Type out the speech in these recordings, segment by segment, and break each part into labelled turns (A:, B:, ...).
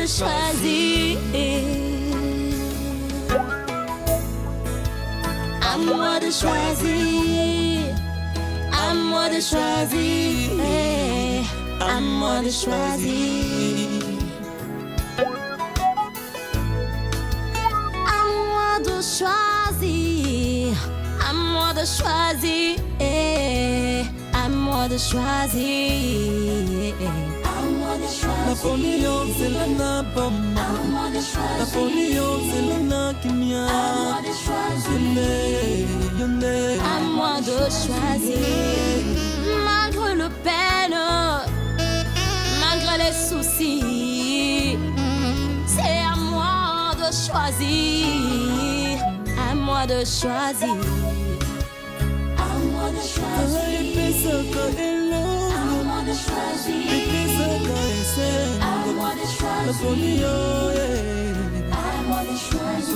A: de choisir. À moi de choisir. À moi de choisir. À moi de choisir. À moi de choisir. À moi de choisir. À moi de choisir.
B: Napoléon c'est la Nabama. Napoléon c'est la Nakimia.
A: À moi de choisir. Malgré le peine, malgré les soucis, c'est à moi de choisir. À moi de choisir. À moi de choisir. À moi de choisir. À moi de choisir. À moi de choisir.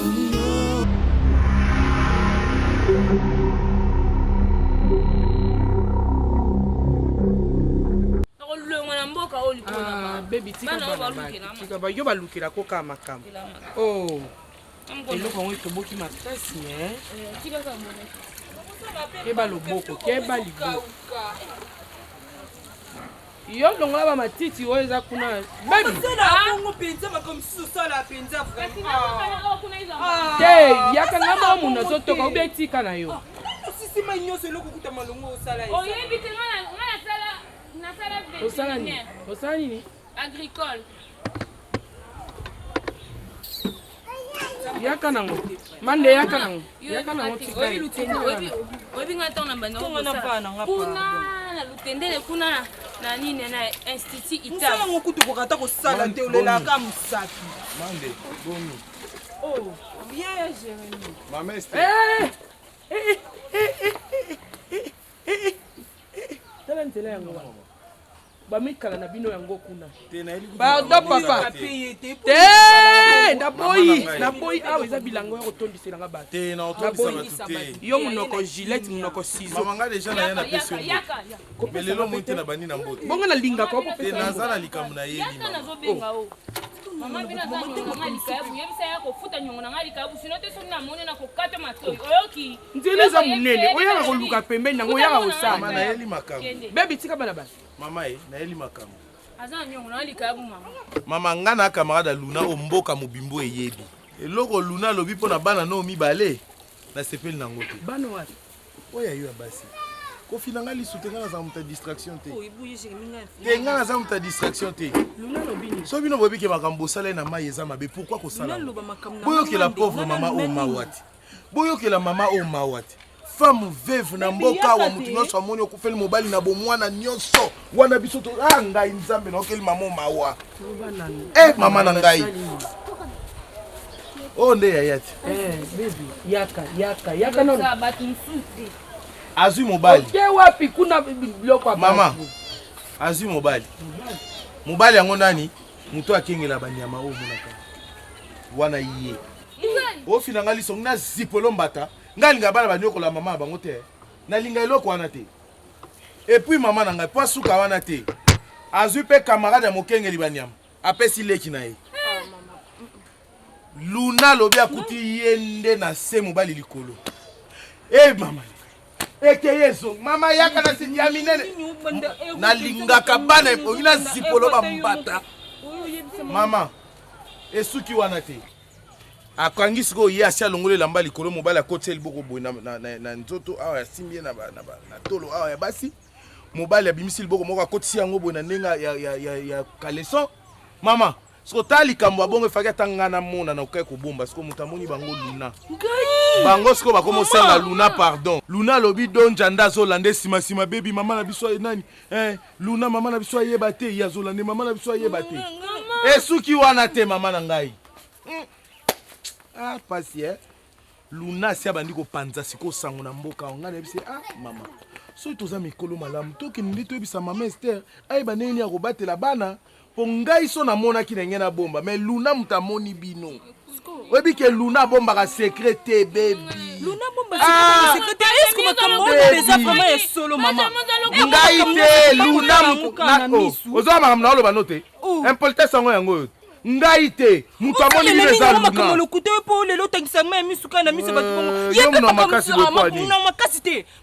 C: Baby, tika ba yo ba lukela koka makambo. Oh. Eloko ngo etoboki makasi Keba loboko, keba liboko. Yo longola ba matiti oyo eza kuna. Baby. Hey, yaka ngamba muna zotoka ubetika na yo.
B: Sisi ma nyonso eloko kuta malongo osala.
D: Oyebi te ngana sala
C: Osala nini? Osala nini?
D: agricole.
C: Yaka nango. Mande yaka nango. Yaka nango tika.
D: Oyebi ngata na bando. Kuna na lutendele kuna na nini na institut ita.
B: Musala ngokutu kokata ko sala te olela ka musaki.
E: Mande, boni.
B: Oh, bien Jérémy.
E: Maman Esther.
C: Tala ntela yango wana. Bamikala na bino yango kuna.
E: Pardon
C: papa. Te, naboyi awa eza bilango ya kotondisela nga bato.
E: Te na otondisa te.
C: Yo munoko Gillette munoko ciseau.
E: Mama nga déjà na yana pesi yo. Belelo monte na bani na mbote.
C: Bonga na linga ko
E: Te naza na likambo na ye
D: Yaka na zobenga o. Mama bina za nyongo na likabu, yebisa ya kofuta nyongo na likabu, sino te soni na mone na kokata matoi. Oyoki.
C: Nzele za munene, oyaka koluka pembeni nango oyaka osala.
E: Mama na yeli makambo.
C: Baby tika bana bana.
E: Mama na yeli makambo.
D: Aza nyongo na likabu mama.
E: Mama nga na camarade Luna omboka mobimbo eyebi. Eloko Luna lobi pona bana no mibale na sepeli nango te.
C: Bana wapi?
E: Oya yo basi. Kofi nanga lisutenga na za muta distraction te. Te nga na za muta distraction te.
C: Luna lobini.
E: So bino bobi ke makambo sala na mai eza mabe pourquoi ko sala? Boyo ke la pauvre maman o mawati. Boyo ke la maman o mawati. Femme veuve na mboka wa mutu nyonso amoni okufeli mobali na bomwana nyonso wana biso to ngai nzambe na okeli mama mawa. Mama na ngai. Oh nde yayati.
C: Baby, yaka no.
E: Azui mobali.
C: Ke wapi kuna biloko hapa?
E: Mama. Azui mobali. Mobali yango nani? Mutu akengela banyama o monaka. Wana yiye. O finanga liso na zipolo mbata. Ngalinga bana banyokola mama bango te. Na linga eloko wana te. Et puis mama na ngai po suka wana te. Azui pe camarade ya mokengeli banyama. Apesi leki na ye. Luna lobi akuti yende na se mobali likolo. Mama. Ekeyezo mama yaka na sinyami nene. Na linga kabana ina zipolo bambata. Mama. Esuki wana te. Akangisi ko ye asia longole lamba likolo mobali akote liboko boy na nzoto awa simbie na tolo awa ya basi. Mobali abimisi liboko moko akotisi yango boy na ndenga ya kaleson. Mama, siko tali kambo bongo faki atanga na mona na ukai ko bomba siko mutamoni bango Luna. Bango siko bakomo senga Luna pardon. Luna lobi don janda zo lande sima baby mama na biso nani? Luna mama na biso yeba te ya zo lande mama na biso yeba te. Suki wana te mama na ngai. Pasi Luna si abandi ko panza siko sango na mboka nga na bise mama. So toza mikolo malamu toki ndito ebisa mama Esther ayeba neni ya kobatela bana po ngai so na mona ki na bomba mais Luna mutamoni bino. Obi ke Luna bomba ka secret te baby.
B: Luna bomba secret est-ce que makambo pesa vraiment est solo mama.
E: Ngai te Luna muka. Ozo makambo na lo banote. Impolitesse ngo yango. ngai te mutu amoni bino eza luna
B: lokute po lelo tangisama misuka na miso bato bongo
E: ye muna makasi bokwani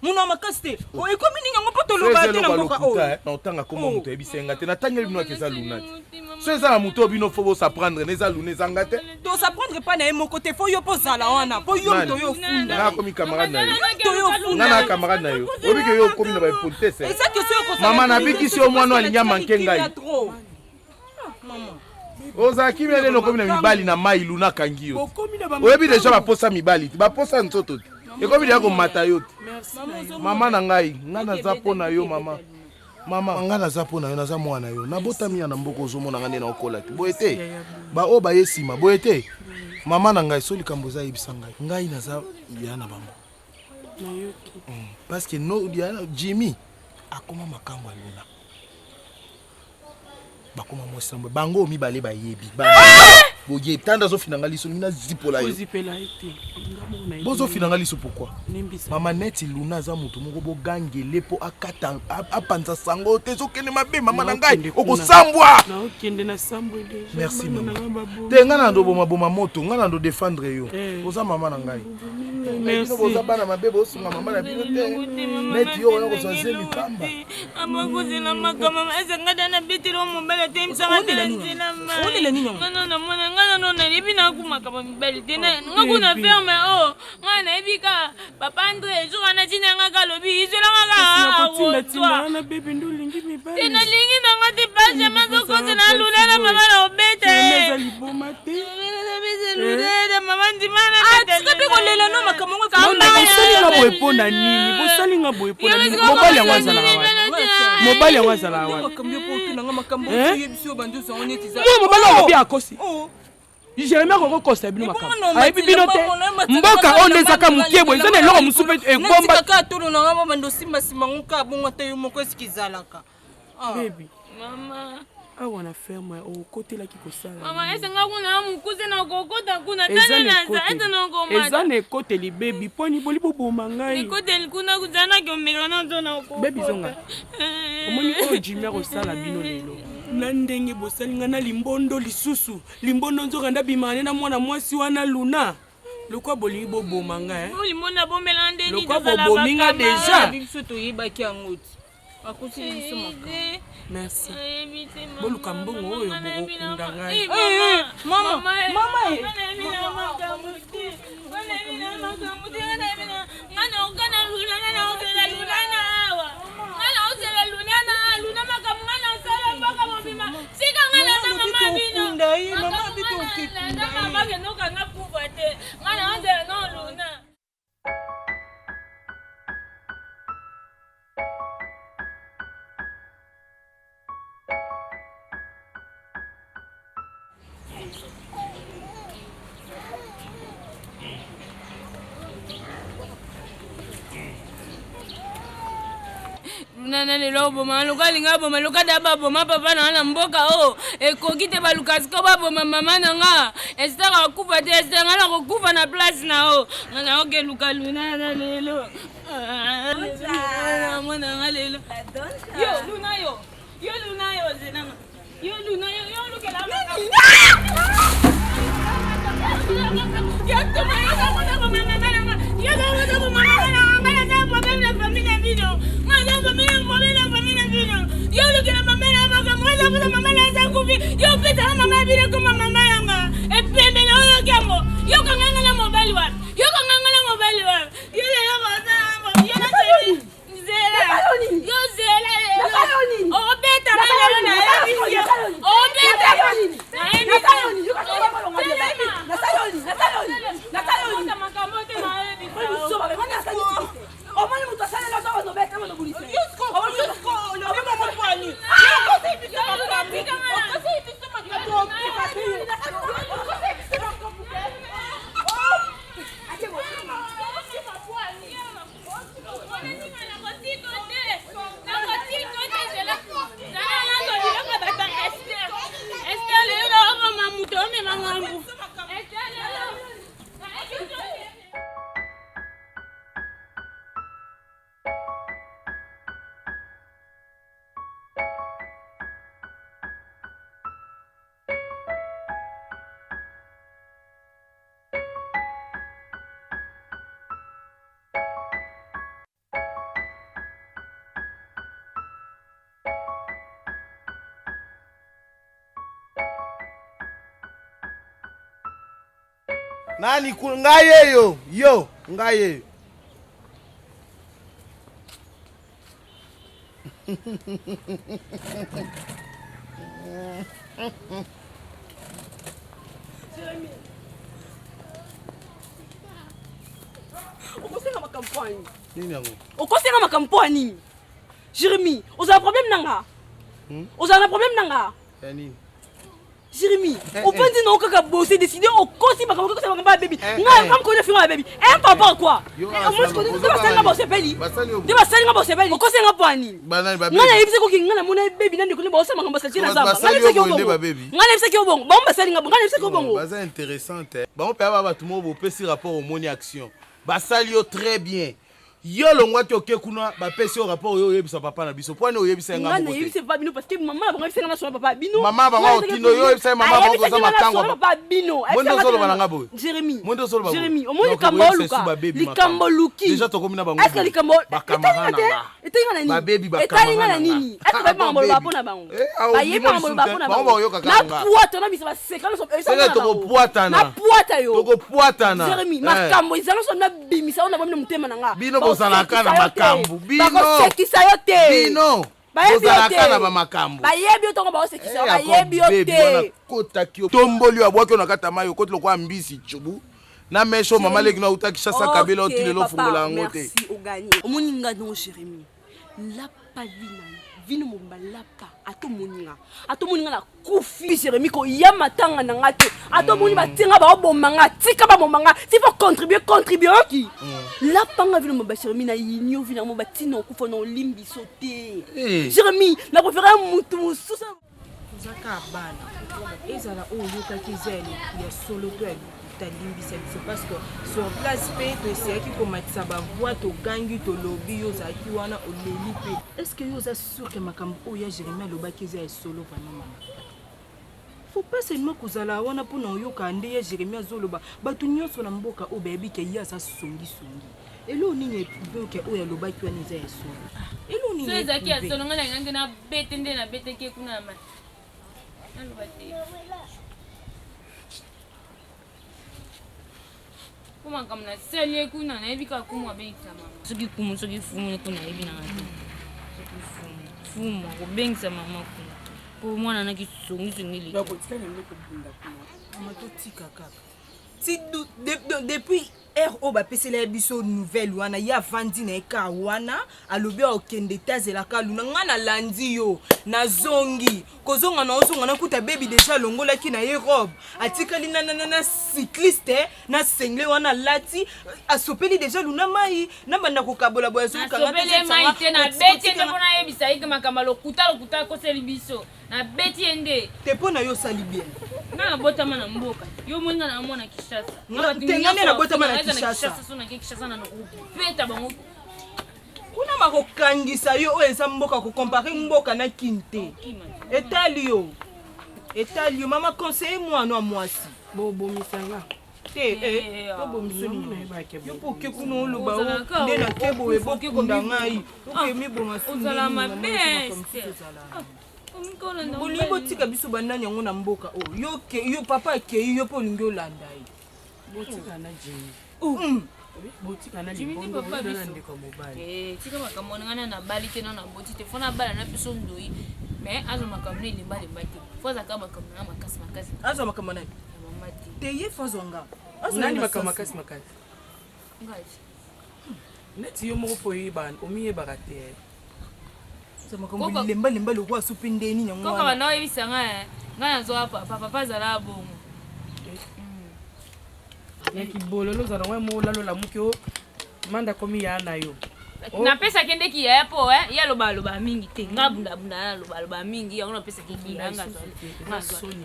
B: muna makasi te o ekomi ninga ngo poto loba te na mboka o
E: na otanga komo mutu ebisenga te na tangeli bino eza luna te so eza na mutu bino fo sa prendre neza luna ezanga te
B: to sa prendre pas na mo côté fo yo po zala wana po yo to yo funda
E: na komi camarade na yo
B: to yo funda
E: na camarade na yo obi ke yo komi na ba politesse mama na bikisi o mwana alinya manke ngai ozalaki mele lokomi na mibali na mai luna kangi yo oyebi deja baposa mibali te baposa nzoto te ekomi deja komata yo te mama na ngai naza mpo na yo mama ngai naza mpo na yo naza mwana yo nabotami ya na mboka ozomona ngai nde na okola te boye te baoyo baye nsima boye te mama na ngai so likambo eza yebisa ngai naza ya na bango parce que Jimmy akoma makambo ya luna bakoma mosambo bango mibale bayebi boye tanda zo finanga liso mina zipola yo bozo finanga liso pourquoi mama neti luna za mutu moko bogangele po akata apanza sango te zo kende mabe mama na ngai okosambwa
C: na okende na sambo deja
E: merci mama te ngana ndo boma moto ngana ndo défendre yo oza mama na ngai merci boza bana mabe bosunga mama na bino te neti yo wana ko zo mitamba
D: amakoze na makama ezanga na bitiro mobile te msanga tena ngana no na libi na kumakama mibali te ngakuna ferme o ngana ebika papa Andre jo wana tina ngaka lobi izola ngaka
C: tinda na bebe ndolingi mibali
D: tena lingi na ngati paje mazokoze na lula na mama na obete
C: meza liboma te
D: lula mama ndimana
B: tika pe kolela no makama ngo ka
C: bosali nga boye mpo na nini bosali nga boye mpo na nini mobali yango azalaka wana mobali yango azalaka wana mobali yango bi akosi Jérémie ko kosta bino makamba ayebi bino te mboka onde ezaka mukebo ezana eloko musupe egomba
B: ka tolo na ngaba bando simba ngoka bongo te yo moko esikizalaka
C: baby
D: mama
C: awa na ferme o kotela ki kosala
D: mama esenga kuna mukuze na kokota kuna tana na za na ngoma
C: ezana ekoteli baby poni boli boboma ngai
D: ekoteli kuna kuzana ke omela na zona ko
C: baby zonga omoni o Jimmy kosala bino lelo na ndenge bosalinga na limbondo lisusu limbondo nzokanda bimane na mwana mwasi wana luna lokwa bolingi boboma nga
D: limona bomela ndeni
C: lokwa bobominga deja
B: biso to yibaki yangote akuti biso maka
C: merci boluka mbongo oyo bokunda ngai
B: mama
D: nana lelo boma lokalinga boma lokada baboma papa na mboka o ekoki te balukasiko baboma mama nanga estara kufa te estara na kokufa na place na o ngana oke luka luna na lelo mwana nga lelo yo luna yo zenanga yo luna yo lukela mama yo toma yo mwana mama nanga yo mwana mama nanga na problème la famille bino ngana famille bino yo lukela mama na mama mwana mama na zakufi yo peta mama bino ko mama yanga e pembe na yo kambo yo kanganga na mobile wa yo le bana yo na zela yo zela o beta mama na o beta na
E: Nani ngai yo. Yo, ngai.
C: Okosenga makampani.
E: Nini yango?
C: Okosenga makampani. Jérémy, oza problème nanga? Oza na problème nanga?
E: Yani.
C: Jérémy, ofandi na okaka bosser décider okosi makambo ko ba baby. Nga kam ko na baby. Un papa quoi? Moi je connais pas ça nga bosser peli. De ba salinga bosser peli. Okosenga pani.
E: Banani ba baby.
C: Nga na yebise ko kinga na mona baby na ndiko bosser makambo sa tina zamba. Nga yebise ko bongo. Nga yebise ko bongo. Ba salinga, nga yebise ko bongo.
E: Ba intéressante. Ba on peut avoir tout monde pesi rapport au moni action. Ba salio très bien. Yo longwa to ke kuna ba pesi au rapport yo yebisa papa na biso. Point no yebisa nga
C: moko. Nga yebise pas bino parce que maman ba yebisa nga so papa bino.
E: Maman ba ngo tino yo yebisa maman ba ko za makango.
C: Papa bino.
E: Mondo solo balanga boy.
C: Jérémy.
E: Mondo solo ba.
C: Jérémy, omoni kambo luka. Likambo luki.
E: Déjà to komina bango.
C: Est-ce que likambo
E: ba camarade na.
C: Etenga na nini?
E: Ba baby ba
C: camarade. Etenga na nini? Est-ce que ba mambo ba pona bango? Ba yeba mambo ba pona bango. Na puata na bisa ba sekala so.
E: C'est to ko puata na.
C: Na puata yo.
E: To ko puata na.
C: Jérémy, makambo izalo so na bimisa ona ba mutema nanga.
E: Bino bozala kana makambo. Bino.
C: Bakosekisa yo te.
E: Bino. Bozala kana ba makambo.
C: Bayebi otongo bakosekisa. Bayebi yo te.
E: Kota ki tomboli wa bwaki na kata mayo koti lokwa mbisi chubu. Na mesho mama leki na utakisha sa kabela otile lo fungola ngote.
C: Merci ogani. Omoninga no Jérémy. La pavina. Vino momba lapa. Ato moninga na kufi Jérémy ko yamatanga na ngato. Ato moni batinga ba obomanga, tika ba bomanga. Si faut contribuer qui. La panga vino momba Jérémy na yinyo vina momba tino kufa na olimbi sote. Jérémy, na préférer mutu mususa.
F: Zaka bana. Ezala oyoka kizeli ya solo toi. C'est parce que sur place tu essaies qui commence à voir to gangi to lobby yo za ki wana oleli. Est-ce que yo za sûr que makambo oya Jérémy loba kiza est solo vraiment? Faut pas seulement kozala wana pona oyoka nde ya Jérémy azoloba batu nyonso na mboka o baby ke ya sa songi. Elo nini eprouve que oya loba ki wana za est solo. Elo nini
D: so ezaki ya solo ngana nganga na bete nde na bete ke kuna ma. Alo bate. Comment comme na seli kuna na ebika kumwa bengisa mama soki kumu soki fumu kuna ebi na ngati soki fumu ko bengisa mama kuna po mwana na kisongi songili
C: Bako tika na ndeko bunda kuna
F: mato tika kaka si depuis RO ba pesela biso nouvelle wana ya vandi na eka wana alobi okende tazela kaluna ngana landi yo na zongi kozonga na ozonga na kuta baby déjà longola ki na Europe atikali na cycliste na sengle wana lati asopeli déjà luna mai na banda ko kabola boya so
D: kanga asopeli mai te na beti te pona yebisa ike makamalo kuta ko seli biso na beti ende
F: te pona yo sali bien
D: na botama na mboka yo mwenga na mwana Kishasa
F: tengane na botama na Kishasa
D: sona Kishasa na peta bango
F: kuna makokangisa yo oyo eza mboka ko comparer mboka na kinte etali yo mama conseiller mwana mwasi
C: bobo misanga
F: te bobo misoni yo poke kuna oluba nde na kebo eboke kundangai oke mibonga
D: ozala mabe
F: bolingi botika biso bandani yango na mboka oyo yo papa akei yo mpo olingi olanda ye
C: botika na jimi botika na libondo na ndeko mobali
D: tika makambo ngana na bali te na boti te fona bala na biso ndoi mais azo makambo ni limbali mbati foza kama makambo na makasi
F: azo makambo na
D: mama
F: te ye fozonga
C: azo nani makasi
D: ngaji
C: neti yo moko po yiban omiyebaka te
F: makambo lemba lokwa supi ndeni nyango
D: wana kaka na yebisa nga nazo papa zala bongo
C: ya kibololo zala ngwa mo lalola mukyo manda komi ya na yo
D: napesa kende ki ya po ya loba mingi te nga bunda loba mingi yango napesa ki bilanga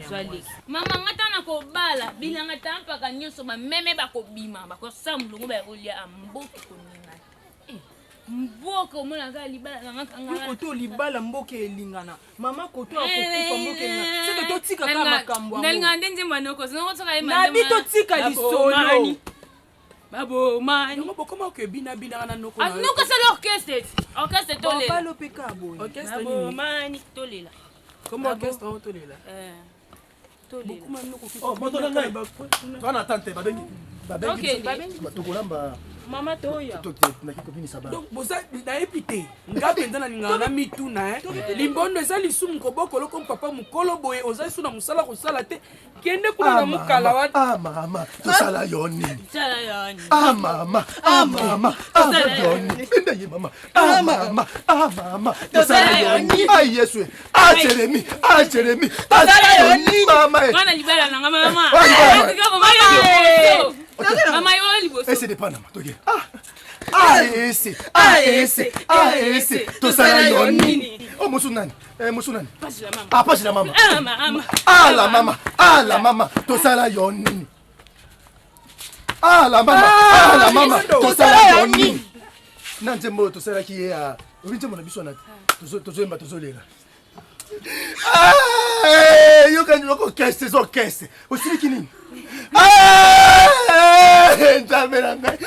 D: zwali mama ngata na ko bala bilanga tampaka nyoso ba meme bakobima bakosambulungu ba kolia amboki konina mboko mona ka libala nganga
F: koto libala mboka elingana mama koto akokufa mboka elingana c'est que totika ka makambo
D: ndalinga ndenze manoko sinoko toka ye
F: na bi totika lisolo
C: babo mani ngo bokoma ke bina na noko na
D: noko c'est l'orchestre tolela
F: balo peka boy
C: orchestre
D: babo mani tolela
C: comme orchestre tolela
E: Oh, moto na ngai. Twana tante babengi.
F: Ok,
E: Tokolamba.
F: Mama toya.
C: Donc boza nayebi te nga mpenza nalingaka na mituna limbondo eza lisumu kobokolo comme papa mokolo boye oza lisu na mosala kosala te kende kuna na mokala wa
E: mama tosala yo nini
B: mama tosala yo nini ende ye mama mama tosala yo nini Yesu Jeremy tosala yo nini mama
D: Mwana libala nanga mama Mama yo liboso.
E: Ese de Panama, toge. Ese. Tosala yo nini? Oh, musunani. Musunani.
D: Passe la mama.
E: Ah, passe la mama.
D: Mama.
E: La mama. Tosala yo nini? La mama. Tosala yo nini? Nanzembo tosala ki ya. Orinze mona biso na. Tozoemba tozolela. Yo kan loko keste zo keste. Osili kinini? Jamais la main.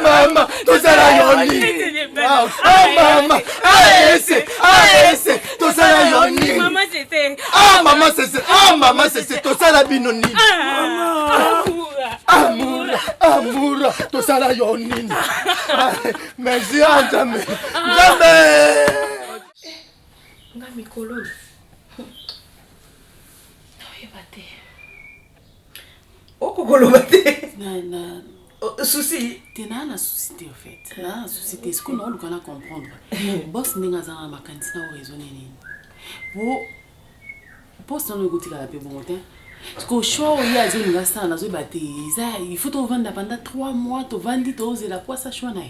E: Mama, tout ça là yoni. Mama, tout ça là yoni.
D: Maman c'était.
E: Maman c'est tout ça là binoni. Amour, tout ça là yoni. Merci jamais.
F: Nga mikolo. Okokoloba te. Souci.
G: T'es na souci en fait. Na souci est-ce qu'on a le qu'on comprendre. Boss ninga za na makanti na raisonner nini. Bo poste no gotika la pe bon temps. Parce que show il y a des nga sana zo baté. Il faut te vendre pendant 3 mois, te vendre to la quoi ça choix na.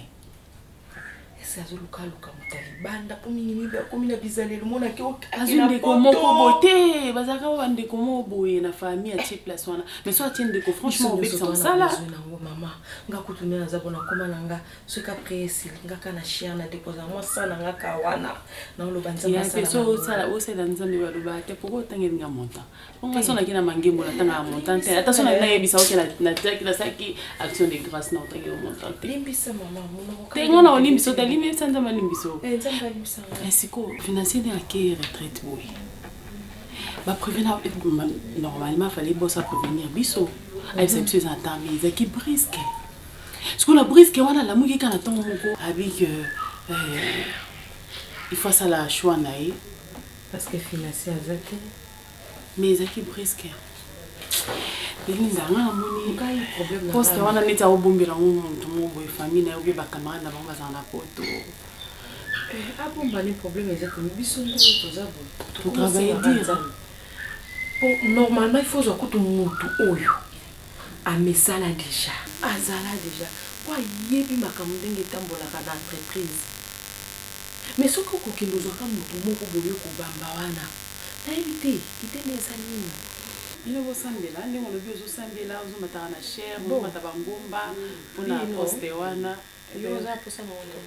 F: Sazo luka mutali banda po minimi ba ko mina bizalelo mona ke o
G: azunde ko moko boté bazaka wande ko mo boye na famille a type place wana mais soit tienne de ko franchement bec sans ça là
F: maman nga kutuna na zabona koma nanga ce ka presi nga kana chien na déposer moi ça na nga ka wana na lo banza
G: masala ya so sala o sala nzambe ba loba te poko tangeli nga montant on sona kina mangembo na tanga montant te attention na yebisa o kina na taki na saki action de grâce na tangeli montant
F: limbisa maman mono
G: te ngona olimbiso te limbisa nzamba limbiso
F: nzamba limbisa
G: siko financier de acquérir retraite boy ba prévenir normalement fallait bosser prévenir biso avec ces petits entends mais ils qui brisque ce qu'on a brisque wana la muki kana tongo moko avec il faut ça la choix naï
F: parce que financier azaki
G: mais ils qui brisque Belinda nga moni kai problème poste wana neta obombela umuntu mobo famille na yobe bakamana na bango bazana poto
F: abomba ni problème ezaki biso ndo tozabo
G: to travailler dire
F: normalement il faut que mutu oyo amesala déjà azala déjà kwa yebi makambo ndenge tambola kana entreprise mais soko ko kindozo ka mutu moko boyo ko bamba wana na éviter kitende sanini
G: il faut sambela ndenge on le sambela ozo matara na cher mo mataba ngomba pona poste wana
F: yo za posa moto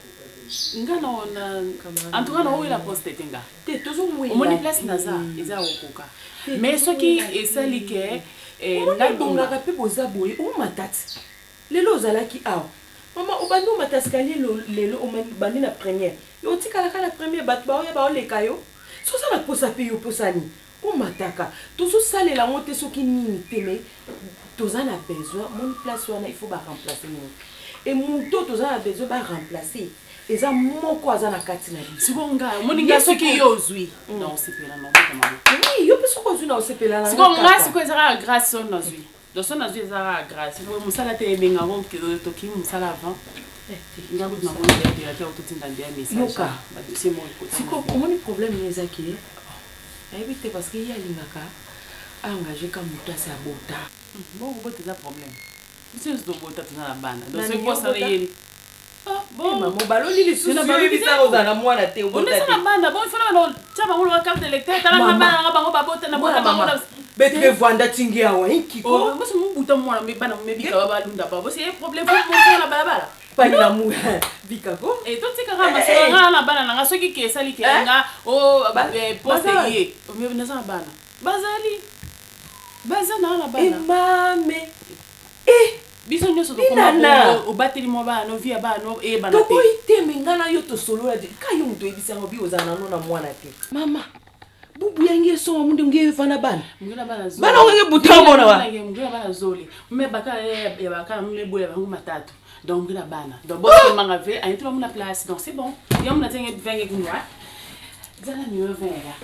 G: ngana ona en tout cas na oyo la poste tenga
F: te tozo mwe
G: omoni place naza eza okoka mais ce qui est sali que
F: na bonga ka pe boza boye o matati lelo zalaki aw mama obando matasi kali lelo o bandi na première yo tikala kala première bat ba oya ba oleka yo so ça na posa pe yo posani o mataka tozo salela mote soki nini te mais toza na besoin mon place wana il faut ba remplacer mon et mon toza na besoin ba remplacer eza moko aza na kati na biso
G: sikonga moninga soki yo zwi non sepela non maman
F: oui yo pe soko zwi na sepela na
G: sikonga siko ezara grâce on na zwi donc on na zwi ezara grâce musala te benga ngo to ki musala avant nga gut na moni ya te ototinda ndia message ba dossier mo ko
F: siko omoni problème ezaki éviter parce que y a lingaka engagé comme mutas à bota
G: bon bote za problème c'est ce dont bota na bana donc c'est quoi ça yeli
F: bon maman baloli les sous ça aux na moi la te
G: on est ça bana bon il faut na taba ngolo ka carte d'électeur tala ngaba ngaba babota na bota bango
F: betre vanda tingi awa inki
G: ko mo se mo buta mo na me bana me bika ba lunda ba c'est problème pour mo na bala
F: pas la mou bika ko
G: et tout c'est kama c'est na bana na soki ke sali ke nga o poste yé o me na sa bana bazali bazana na bana
F: mame
G: biso nyoso to koma o bateli mo bana no via bana e bana
F: te to ite
G: ngana yo to solo ya de ka yo mto ebisa ngobi ozana no na mwana te mama bubu yange so munde nge fana bana bana ngeke butambo na wa ngeke bana zoli me baka ya baka me boya bangu matatu donc ngina bana donc boss manga ve a entro na place donc c'est bon yo mna tenge vinge kunwa zana mieux vinga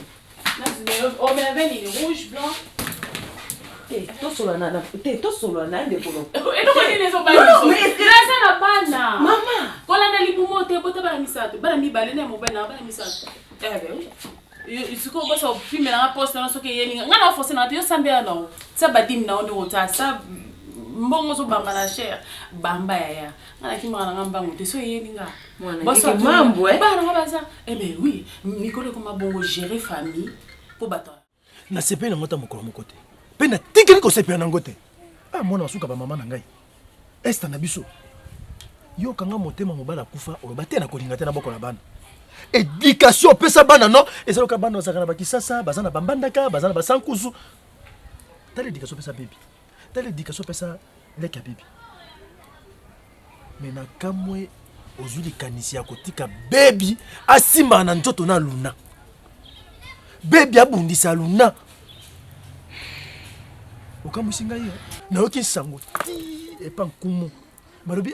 G: na zine o me veni rouge blanc to solo na nde polo e no koni lezo bana rasa na bana mama kola na libumo te bota bana misato bana mi bale na mo bana misato oui isuko bosa opime na poste na soke yeni ngana force na te yo sambia no sa badim na ndo ta sa mbongo so bamba na cher bamba ya ngana kimanga ngamba ngote so yeni nga bosa mambo bana ngabaza oui mikolo ko mabongo gérer famille pour bato
B: na sepe na ngota mokolo mokote pe na tikeli ko sepe na ngote mwana wasuka ba mama na ngai esta na biso yo kanga motema mobala kufa oloba te na kolinga te na boko na bana éducation pesa bana non ezalo ka bana osaka na bakisasa bazana bambandaka bazana basankusu tale éducation pesa baby tale éducation pesa leka baby mena kamwe ozuli kanisi ya kotika baby asimba na nzoto na luna baby abundisa luna okamusinga yo na yoki sango epa nkumu Marobi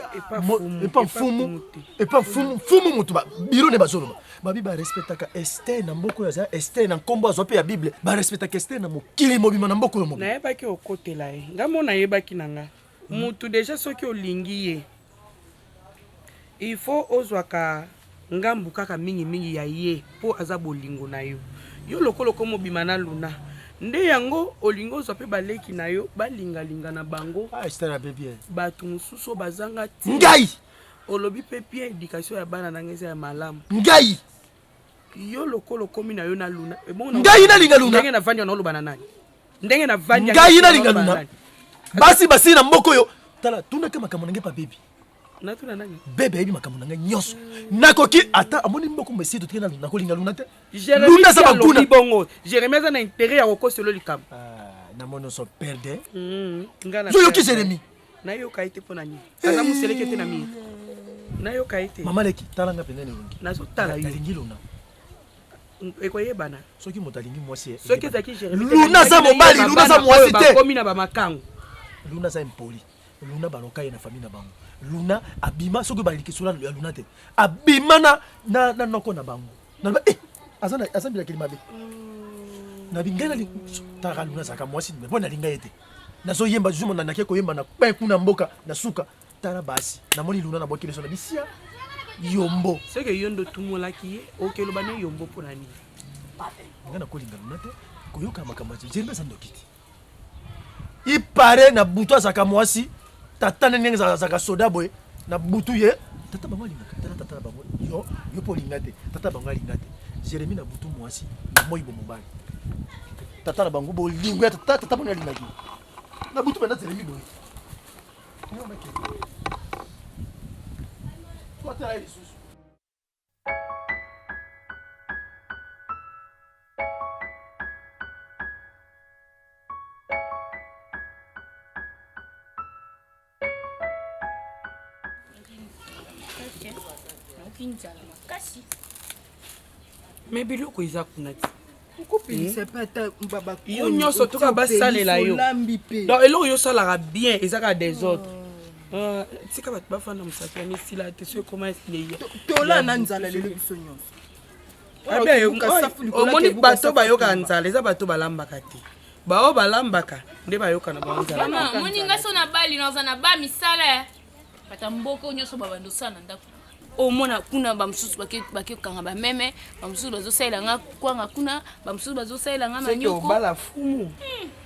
B: epa fumu mutu ba biro ne bazolo babi ba respectaka Esther na mboko ya Esther na nkombo azo pe ya Bible ba respectaka Esther na mokili mobima na mboko mo na
C: yebaki okotela ye ngamo na yebaki nanga mutu deja soki olingi ye il faut ozwaka ngambu kaka mingi ya ye po aza bolingo na yo yo lokolo ko mobima na luna nde yango olingo zo pe baleki na yo balinga na bango
B: Esther na bébé
C: batu mususu bazanga ti
B: ngai
C: olobi pe bien éducation ya bana na ngeza ya malamu
B: ngai
C: yo lokolo komi na yo na luna
B: ngai na linga luna
C: ndenge na vanya na lobana nani ndenge na vanya
B: ngai na linga luna basi na mboko yo tala tuna kama kama nge pa baby
C: na tuna nani
B: bebe ebi makambo nanga nyoso nakoki ata amoni mboko mesi to tena na kolinga luna te
C: luna sa bakuna bongo Jérémie za na intérêt ya kokoselo likam
B: na mono so perde
C: ngana
B: yo yoki Jérémie
C: na yo kaite pona ni aza museleke te na mi na yo kaite
B: mama leki tala nga penene ngi
C: na so tala yo
B: lingi luna
C: ekoye bana
B: soki motalingi mwasi
C: soki zaki Jérémie
B: luna za mobali luna za mwasi te
C: komi na ba makango
B: luna za impoli luna baloka ye na famille na bango luna abima soki baliki sola ya luna te abima na noko na bango na azana bila kelima be na bingana li taka luna saka mwasi me bona linga yete na so yemba jumo na nake ko yemba na pe kuna mboka na suka tala basi na moni luna na bokile so na bisia yombo
C: seke yondo tumolaki ye okelo bane yombo pona ni
B: ngana ko linga luna te ko yoka makamaji jemba sa ndokiti ipare na buto saka mwasi tata nenge zaka soda boy na butu ye tata bango linga tata bango yo po linga te tata bango linga te Jérémie na butu mwasi na moyi bo mobali tata bango bo linga tata bango linga ki na butu bana Jérémie boy yo make toi tala ile susu
C: mais biloko eza kuna ti
F: yo
C: nyonso toka basalela yo donc eloko yosalaka bien ezaka des autres tika bato bafanda mosaki ya misila te so ekoma
F: tolanda nzala lelo biso nyonso
C: omoni bato bayokaka nzala eza bato balambaka te bao balambaka nde bayoka na bango nzala
D: moninga so na bali naza na ba misala bata mboko nyonso babandosala na ndako omona kuna bamususu bakekanga bameme bamususu bazosalela nga kwanga kuna bamususu bazosalela nga manyoko
C: bala fumu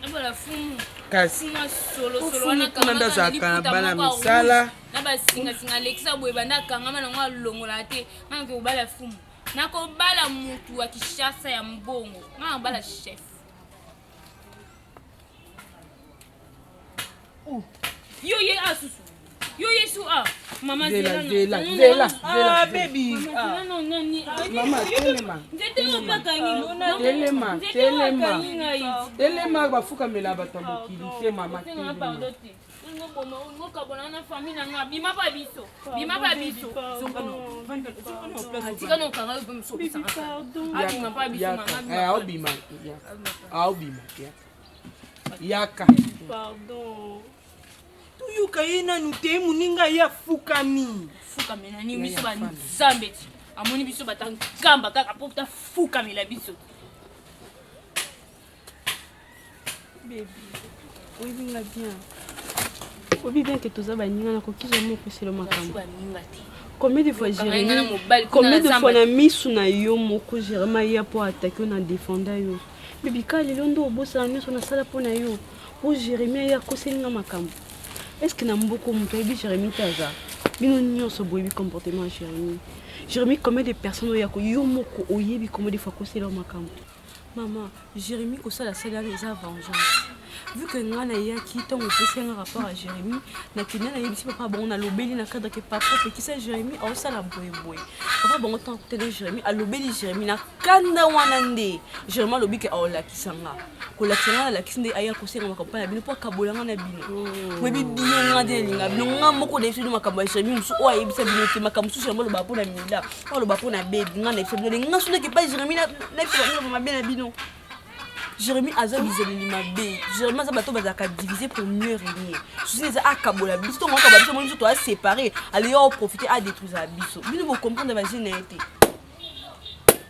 D: abala fumu
C: kasi
D: solo wana
C: kuna ndazaka na bana misala
D: na basinga lekisa boye bandakanga mana nga longola te nga ke obala fumu nakobala mutu wa Kishasa ya mbongo nga bala chef yo ye asusu yo yesu mama
C: zela baby mama telema bafukamela bato ya mokili te mama Yaka.
F: Pardon. Tuyuka yena nute muninga ya fukami.
D: Fukami na ni miso ba nzambe. Amoni biso batangamba kaka pota fukami la biso.
F: Baby. Oui, bien. Oui, bien que tous les gens qui jamais poussé le makambo. Combien de fois Jérémy, combien de fois na misu na yo moko Jérémy ya pour attaquer na défendre yo. Baby quand les londo bossa na na sala pour na yo. Pour Jérémy ya koselinga makambo. Est-ce que na mboko muto ebi Jérémy taza? Bino nyonso boyebi comportement Jérémy. Jérémy combien de personnes ya ko yo moko oyebi combien de fois koselinga makambo. Maman, Jérémy kosala sala les vengeance. Vu que nous avons un rapport à Jérémy, nous avons bon na lobeli na cadre que papa qui c'est Jérémy au sala boy. Papa bon temps télé Jérémy a lobeli Jérémy na kanda wanande. Jérémy lobi que au la kisanga. Ko la kisanga la kisinde aya ko senga makamba na bino po kabolanga na bino. Mo bi bino ngade linga bino ngamoko de fidu makamba Jérémy musu o ayebisa bino te makamba musu Jérémy loba po na mila. O loba po na baby ngana fe bino ngasu ne ke pas Jérémy na fe bino mabena bino. Jérémy a visé mabé. Jérémy a bateau bazaka diviser pour mieux régner. Je suis à Kabola biso to ngaka biso mo to séparer, aller en profiter à détruire la biso. Bino vous comprendre ba généalité.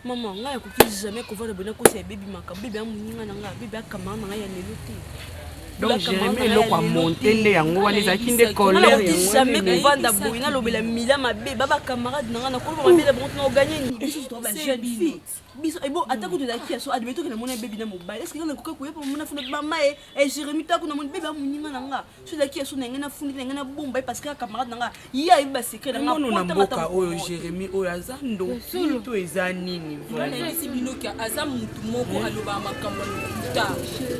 F: Maman, nga ko ki jamais ko vole bona ko c'est baby maka bébé amuninga na nga bébé akama na nga ya neloté.
C: Donc Jérémy eloko monter nde yango wana ezaki nde colère
F: yango jamais kovanda boyina lobela mila mabe baba camarade nanga na koloba mabe la bonte na gagner ni biso to ba jeune fille biso et bon atako de la qui so admeto que na mona bébé na mobile est-ce que na koka ko yepa mona funa mama et Jérémy tako na mona bébé amuninga nanga so la qui so na ngena fundi na ngena bomba parce que camarade nanga ya iba secret nanga
C: na mboka oyo Jérémy oyo azando to ezanini
F: voilà si binoki azam mutu moko aloba makambo ta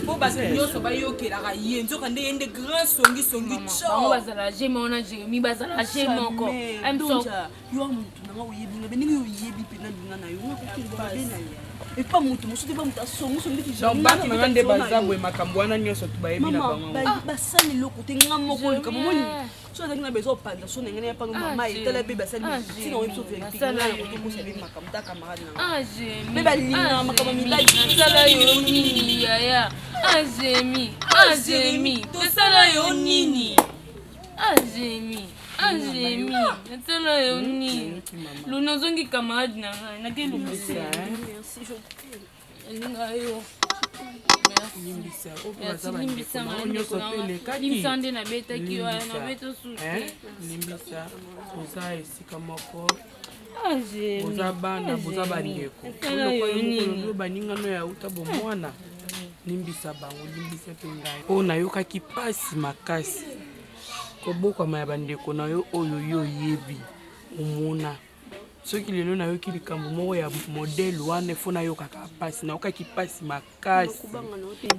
F: bo ba nyoso ba yokela yenzo kande yende grand songi
D: cho bazala jema ona Jérémy bazala jema encore I'm so
F: yo mutu nanga oyebi nga beningi oyebi pena ndinga na yo ngakokeba bena yo et pas mutu musuti ba mutu asongo songi ki
C: donc bana nanga nde bazabwe makambo wana nyonso tubayebi na bango
F: basali loko te ngamoko likambo moni so ndakina bezo panda so ngene ya pango mama itala be basali sino on so vérité na ko ko sebi makambo ta camarade nanga
D: Jérémy
F: be balina makambo milai
D: sala yo nini yaya Jérémy tosala yo nini Jérémy tosala yo nini luna zongi camarade na ngai na ke lumisa
F: merci je t'aime
D: linga yo limbisa nde nabetaki yo na beto suti
C: limbisa oza esika moko oza bana boza bandeko oyo baningano ya uta bomwana limbisa bango limbisa mpe ngai oyo nayokaki pasi makasi kobokama ya bandeko na yo oyo yo oyebi omona soki lelo nayoki likambo moko ya modele wana efo nayokaka pasi nayokaki pasi makasi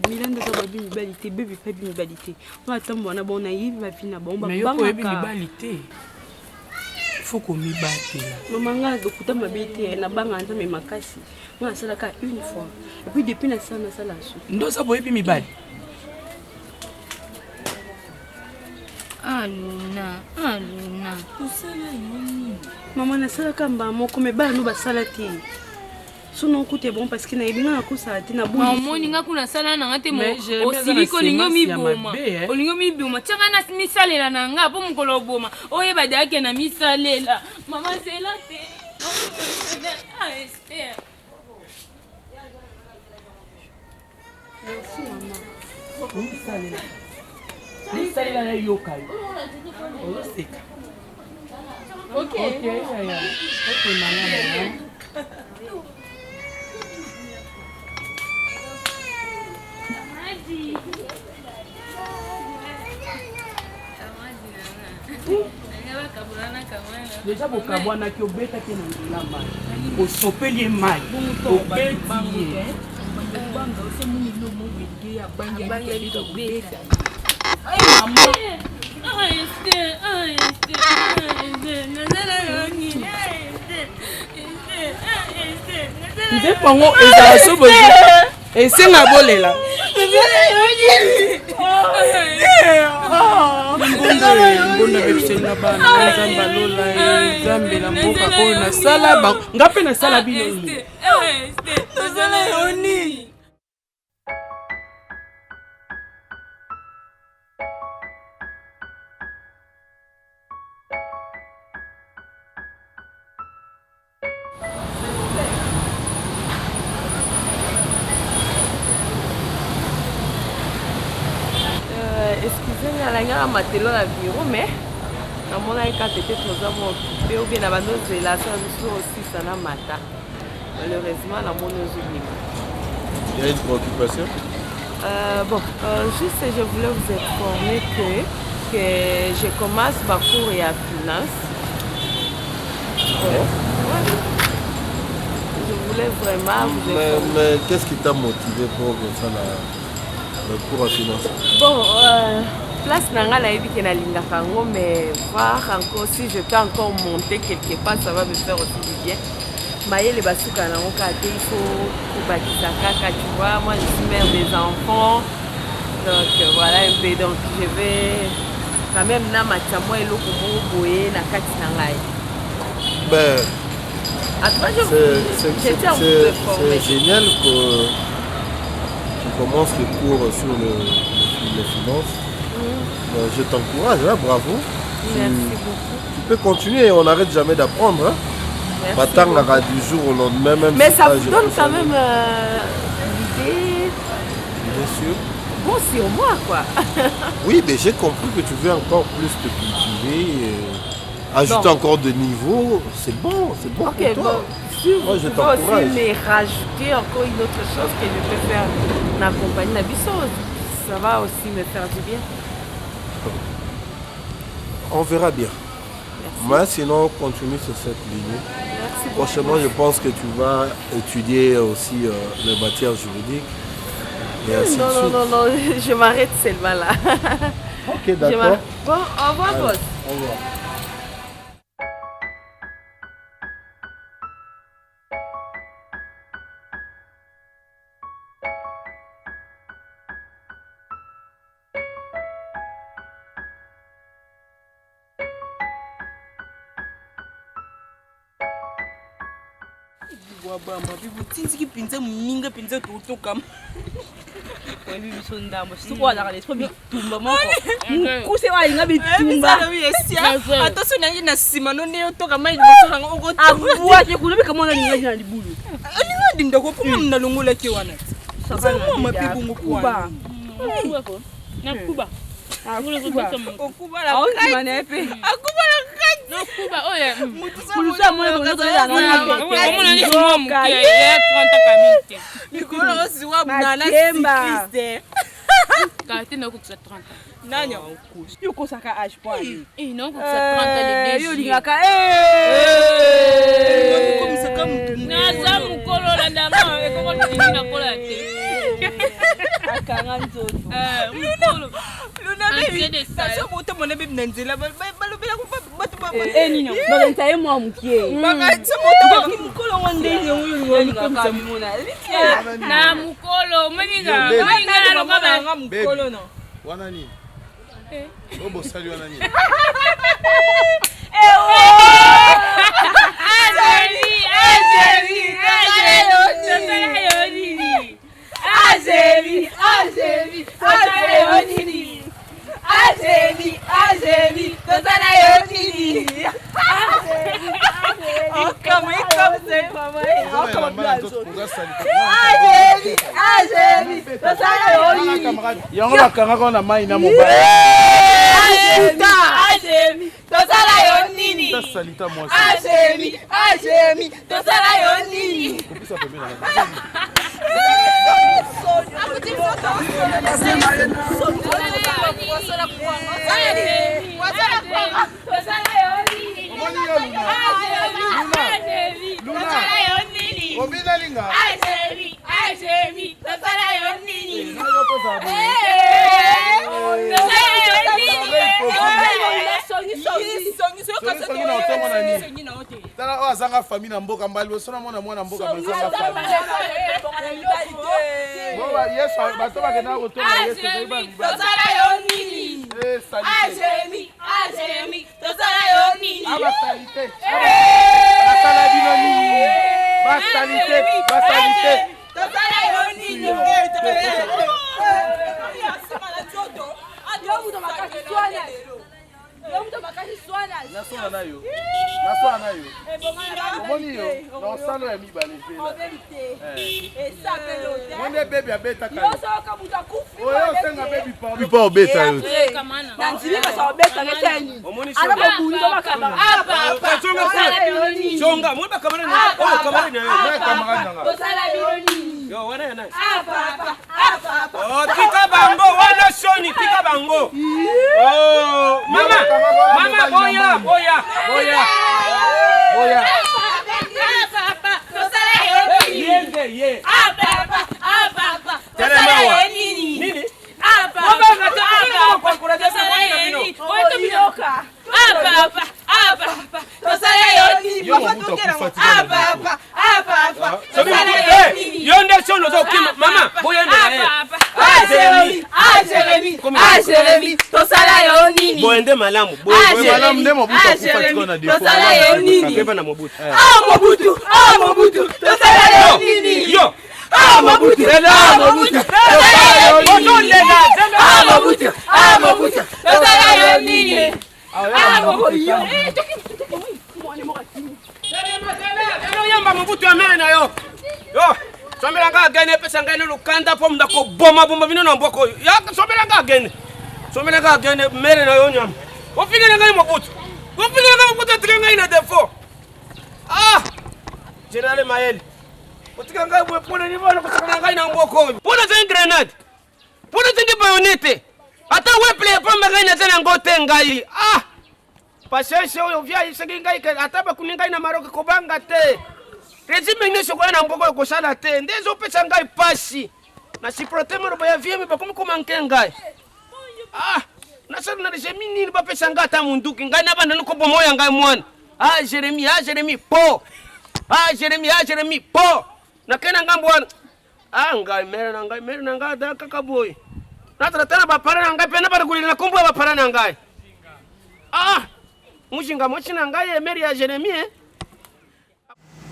F: milanda za babi mibali te bebe mpe mibali te oyo atambo wana bon nayebi bavi na bango
C: nayoki oyebi mibali te fo komibatela
F: mama nga okuta mabe te nabanga nzambe makasi nga nasalaka une fois et puis depuis nasala su
C: ndoza boyebi mibali
D: Luna osala nini
F: mama nasalaka mbala moko me bana no basala te sono okute bon parce que nayebi nga nakosala te na
D: bongo omoni nga kuna sala na nga te osili kolingo miboma tiaka na misalela na nga po mokolo oboma oyeba deake na misalela mama zela te Esther
F: merci mama
C: misalela na yoka yo ozoseka ok déjà bokabwanaki obetaki na nzela mai osopeli ye mai obeti ye nze pango ezala so bozi esenga bolela mbonda bekisenga bana nzambe alola nzambe na mboka oyo nasala nga mpe nasala bino nini
D: tosala yo nini
F: excusez-moi, la gare matelo na bureau, mais à mon avis, quand était trop occupé ou bien la bande de la aussi ça n'a matin. Malheureusement, la mon
E: Il y a une préoccupation?
F: Juste, je voulais vous informer que je commence ma cours et à finance. Je voulais vraiment vous informer.
E: Mais qu'est-ce qui t'a motivé pour faire le cours à finance?
F: Place nanga na yebi ke na lingaka ngo, mais voir encore si je peux encore monter quelque part, ça va me faire aussi du bien. Mayele basuka na ngoka te, il faut kubakisa kaka, tu vois. Moi je suis mère des enfants, donc voilà un peu. Donc je vais quand même na matamo eloko mo boye na kati na ngai.
E: C'est génial que tu commences le cours sur les finances. Je t'encourage, hein, bravo.
F: Merci beaucoup.
E: Tu peux continuer, on n'arrête jamais d'apprendre. Hein. Merci du jour au lendemain, même.
F: Mais ça vous donne quand même l'idée.
E: Bien sûr.
F: Bon, sur moi, quoi.
E: Oui, mais j'ai compris que tu veux encore plus te cultiver, ajouter encore de niveau. C'est bon
F: okay,
E: pour toi.
F: Bon, si
E: moi, je
F: vous
E: t'encourage.
F: pouvez aussi me rajouter encore une autre chose que je peux faire dans la compagnie Nabissos. Ça va aussi me faire du bien.
E: On verra bien.
F: Merci.
E: Moi, sinon, continue sur cette ligne.
F: Merci beaucoup.
E: Prochainement, je pense que tu vas étudier aussi les matières juridiques. Et ainsi de suite.
F: Non, je m'arrête seulement là.
E: Ok, d'accord.
F: Bon, au revoir, boss.
E: Au revoir.
D: tindiki mpenza moninga mpenza totokama oyebi biso ndambo soko azaka lespo bitumba moko mokuse oyo alinga bitumba ata so nangi na nsima no nde otoka mai liboso nango okobwaki kuna bikamona alingaki na libulu alinga adindako mpo mami nalongolaki wana mama mpe bongo kuba
E: yango bakangaka na mai na mobali
D: tosala yo nini
E: tasalita mwasi
D: tosala yo nini
E: kopisa pembeni tala oyo azanga famille na mboka mbali osona mwana mboka bazanga famille yesu bato bakendaka kotonga yesu
D: Jérémy, tosala yo nini?
E: Basalité. Basala bino nini? Basalité.
D: Tosala yo nini?
E: Nasona na yo. Omoni yo. Non sano ya mibale pe. Mwende baby abeta ka. Oyo senga baby pa. Bipa obeta yo.
F: Nanzilika sa obeta ngeteni.
E: Omoni
F: Ana babundo bakaba.
C: Chonga, mwe bakamara na. Bakamara na.
E: Kamera nanga.
D: Tosala yo nini?
C: Yo, wana yana.
D: Papa.
C: Oh, tika bango, wana shoni, tika bango. Oh, mama, boya.
D: Papa, tosala yo nini?
C: Yende.
D: Papa, tosala yo nini?
C: Nini?
D: Papa,
C: tosala yo nini?
F: Oyoka.
D: Papa, tosala yo nini? Papa, tosala yo nini?
C: Yonde shono zo kima, mama, boya na.
D: Jérémy, tosala yo nini?
C: Boende malamu,
E: Malamu ndemo buta kufatika na defo.
D: Tosala yo nini?
C: Keba na Mobutu.
D: Mobutu, tosala yo nini?
C: Yo.
D: Mobutu. Tosala yo nini?
C: Yamba Mobutu amena yo. Yo. Sombela nga agene pesa ngene lukanda po mndako boma bino na mboko. Ya sombela nga agene mere na yo nyama. Ofingene nga Mobutu. Tika nga ina defo. General Mayele. Tika nga bwe pole ni bana kusaka nga ina mboko. Pole za grenade. Pole za bayonete. Ata we play po nga ina tena ngote ngai. Pasheshe oyo vya isenge ngai ata ba kuninga ina maroka kobanga te. Regime nyesho kwa na mboko ko sala te ndezo pesa ngai pasi na si protemo robo ya viemi ba kuma ngai na sana na regime nini ba pesa ngai ta munduki ngai na banda nko bomoya ngai mwana Jérémy po Jérémy po na kena ngambo wana ngai mere na ngai da kakaboy na tratana ba para na ngai pena ba kulina na kombo ba para na ngai mushinga mochina ngai mere ya Jérémy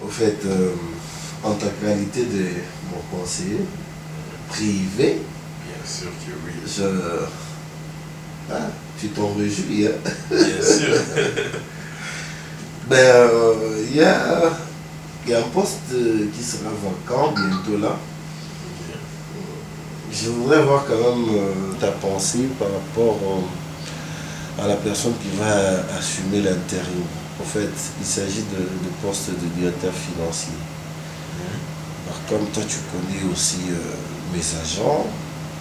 H: Au fait, en ta qualité de mon conseiller privé,
I: bien sûr que oui.
H: Tu t'en réjouis, hein?
I: Bien sûr.
H: Il y a un poste qui sera vacant bientôt là. Je voudrais voir quand même ta pensée par rapport à la personne qui va assumer l'intérim. En fait, il s'agit de poste de directeur financier. Alors, comme toi, tu connais aussi mes agents,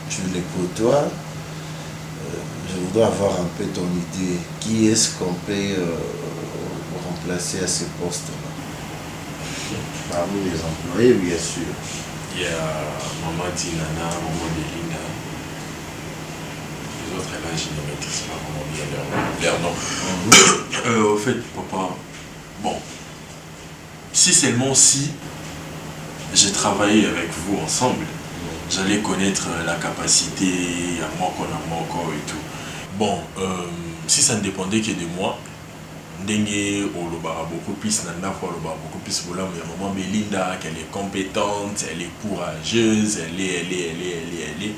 H: tu les côtoies, je voudrais avoir un peu ton idée. Qui est-ce qu'on peut remplacer à ce poste-là? Parmi les employés, bien sûr.
I: Il y a Maman Tinana, Maman Delina. Les autres, là, je ne maîtrise pas comment bien leur nom. Au fait, papa, bon, si seulement si j'ai travaillé avec vous ensemble, j'allais connaître la capacité à Moko et tout. Bon, si ça ne dépendait que de moi, Ndenge Oloba beaucoup plus, Nanda Oloba beaucoup plus, voilà, mais maman Belinda, qu'elle est compétente, elle est courageuse, elle est.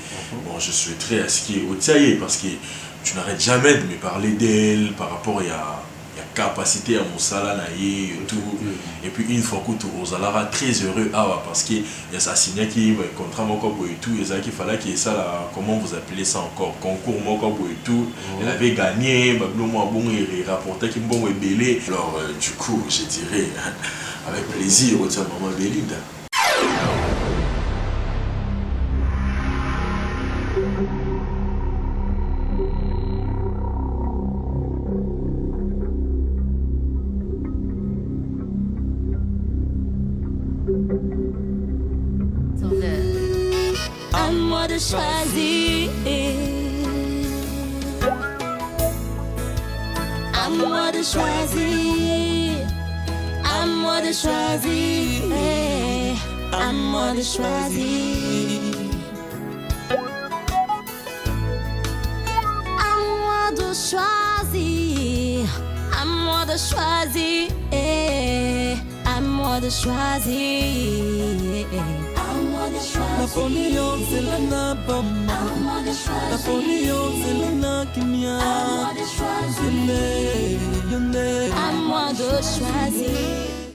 I: Bon, je souhaiterais à ce qu'il y ait, parce que tu n'arrêtes jamais de me parler d'elle par rapport à la capacité à mon salaire et tout. Et puis une fois que tu es très heureux, parce qu'il y a ça signé qui contrat et tout, et ça qu'il fallait qu'il y ait ça là, comment vous appelez ça encore, concours et tout. Elle avait gagné, il rapportait qu'il bon et belé. Alors du coup, je dirais avec plaisir au maman Belinda.
A: À moi de choisir. À moi de choisir. À moi de choisir. À moi de choisir. À moi de choisir. de choisir. À moi de choisir.
J: La polio c'est la napama. La polio c'est la nakimia.
A: À moi de choisir.